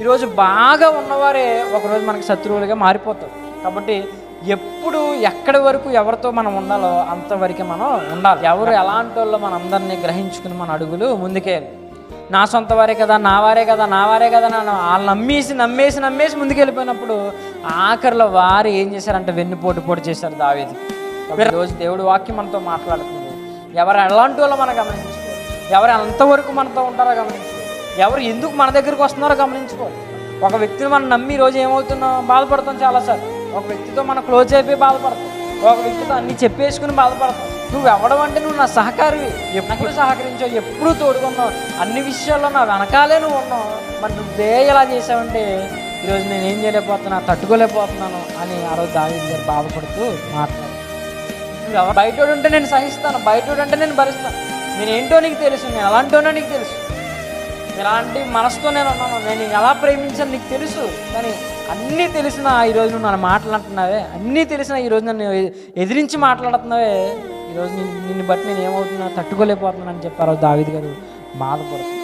ఈరోజు బాగా ఉన్నవారే ఒకరోజు మనకి శత్రువులుగా మారిపోతారు. కాబట్టి ఎప్పుడు ఎక్కడి వరకు ఎవరితో మనం ఉండాలో అంతవరకు మనం ఉండాలి. ఎవరు ఎలాంటి వాళ్ళు మన అందరినీ గ్రహించుకుని మన అడుగులు ముందుకేయాలి. నా సొంత వారే కదా, నా వారే కదా, నా వారే కదా నన్ను వాళ్ళు నమ్మేసి ముందుకెళ్ళిపోయినప్పుడు ఆఖరిలో వారు ఏం చేశారంటే వెన్నుపోటు చేశారు దావీదు. ఈరోజు దేవుడి వాక్యం మనతో మాట్లాడుతుంది. ఎవరు ఎలాంటి వాళ్ళో మనం గమనించుకోవాలి. ఎవరు ఎంతవరకు మనతో ఉంటారో గమనించుకోవాలి. ఎవరు ఎందుకు మన దగ్గరికి వస్తున్నారో గమనించుకోవాలి. ఒక వ్యక్తిని మనం నమ్మి ఈరోజు ఏమవుతున్నాం, బాధపడతాం చాలాసార్లు. ఒక వ్యక్తితో మనం క్లోజ్ అయిపోయి బాధపడతాం. ఒక వ్యక్తితో అన్ని చెప్పేసుకుని బాధపడతాం. నువ్వు ఎవడమంటే నువ్వు నా సహకారివి, ఎప్పుడు సహకరించావు, ఎప్పుడు తోడుకున్నావు, అన్ని విషయాల్లో నా వెనకాలే నువ్వు ఉన్నావు. మరి నువ్వే ఇలా చేసావంటే ఈరోజు నేను ఏం చేయలేకపోతున్నా, తట్టుకోలేకపోతున్నాను అని ఆ రోజు దావీదు గారు బాధపడుతూ మాట్లాడు. నువ్వు బయటోడు ఉంటే నేను సహిస్తాను, బయటోడు అంటే నేను భరిస్తాను, నేనేంటో నీకు తెలుసు, నేను ఎలాంటోనో నీకు తెలుసు, ఎలాంటి మనసుతో నేను ఉన్నాను, నేను ఎలా ప్రేమించాను నీకు తెలుసు. కానీ అన్నీ తెలిసిన ఈరోజు నువ్వు నన్ను మాట్లాడుతున్నావే, అన్నీ తెలిసిన ఈరోజు నన్ను ఎదిరించి మాట్లాడుతున్నావే, ఈరోజు నిన్ను బట్టి నేను ఏమవుతున్నా తట్టుకోలేకపోతున్నాను అని చెప్పారు దావీదు గారు బాధపడుతున్నాను.